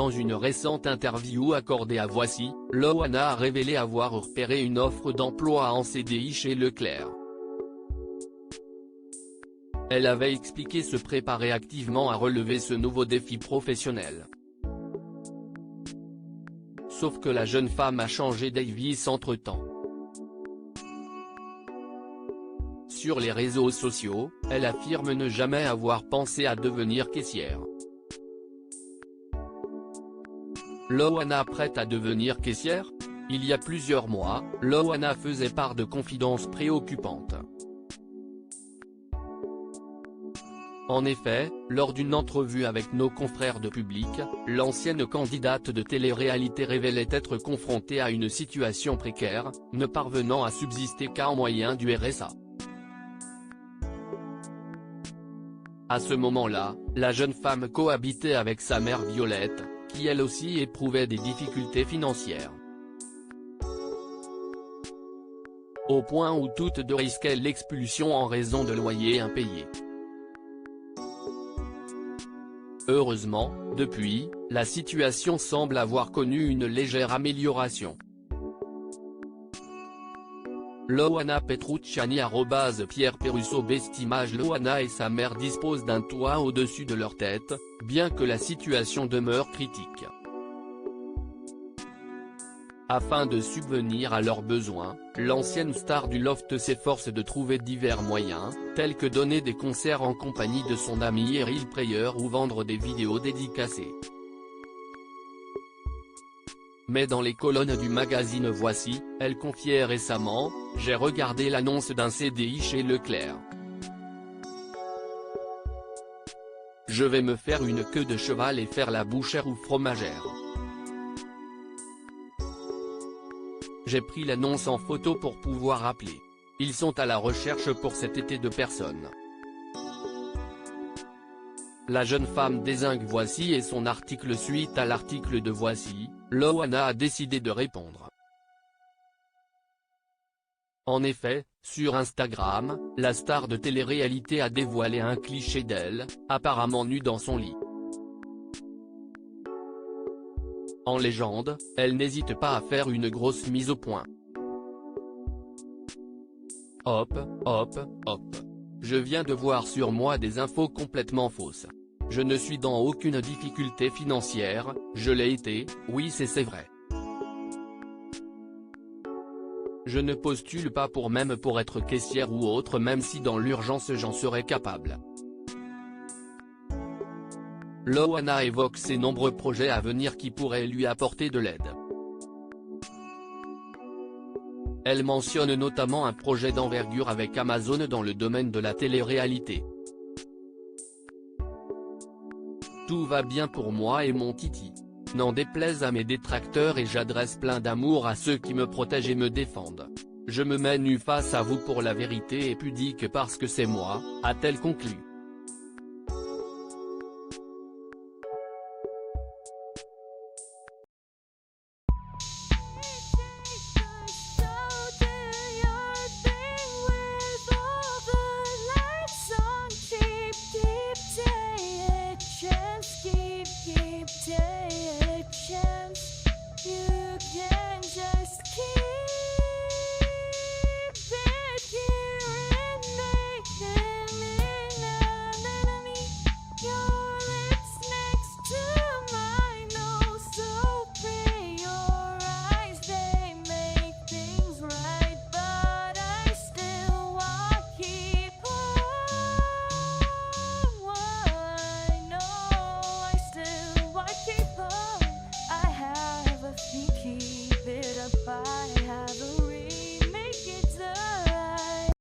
Dans une récente interview accordée à Voici, Loana a révélé avoir repéré une offre d'emploi en CDI chez Leclerc. Elle avait expliqué se préparer activement à relever ce nouveau défi professionnel. Sauf que la jeune femme a changé d'avis entre-temps. Sur les réseaux sociaux, elle affirme ne jamais avoir pensé à devenir caissière. Loana prête à devenir caissière? Il y a plusieurs mois, Loana faisait part de confidences préoccupantes. En effet, lors d'une entrevue avec nos confrères de Public, l'ancienne candidate de télé-réalité révélait être confrontée à une situation précaire, ne parvenant à subsister qu'à en moyen du RSA. À ce moment-là, la jeune femme cohabitait avec sa mère Violette, qui elle aussi éprouvait des difficultés financières. Au point où toutes deux risquaient l'expulsion en raison de loyers impayés. Heureusement, depuis, la situation semble avoir connu une légère amélioration. Loana Petrucciani @Pierre Perusso Best Image. Loana et sa mère disposent d'un toit au-dessus de leur tête, bien que la situation demeure critique. Afin de subvenir à leurs besoins, l'ancienne star du loft s'efforce de trouver divers moyens, tels que donner des concerts en compagnie de son ami Eril Prayer ou vendre des vidéos dédicacées. Mais dans les colonnes du magazine Voici, elle confiait récemment « J'ai regardé l'annonce d'un CDI chez Leclerc. Je vais me faire une queue de cheval et faire la bouchère ou fromagère. J'ai pris l'annonce en photo pour pouvoir appeler. Ils sont à la recherche pour cet été de personnes. » La jeune femme dézingue Voici et son article. Suite à l'article de Voici, Loana a décidé de répondre. En effet, sur Instagram, la star de télé-réalité a dévoilé un cliché d'elle, apparemment nue dans son lit. En légende, elle n'hésite pas à faire une grosse mise au point. Hop, hop, hop. Je viens de voir sur moi des infos complètement fausses. Je ne suis dans aucune difficulté financière, je l'ai été, oui c'est vrai. Je ne postule pas pour être caissière ou autre, même si dans l'urgence j'en serais capable. Loana évoque ses nombreux projets à venir qui pourraient lui apporter de l'aide. Elle mentionne notamment un projet d'envergure avec Amazon dans le domaine de la télé-réalité. Tout va bien pour moi et mon Titi. N'en déplaise à mes détracteurs, et j'adresse plein d'amour à ceux qui me protègent et me défendent. Je me mets nu face à vous pour la vérité et pudique parce que c'est moi, a-t-elle conclu.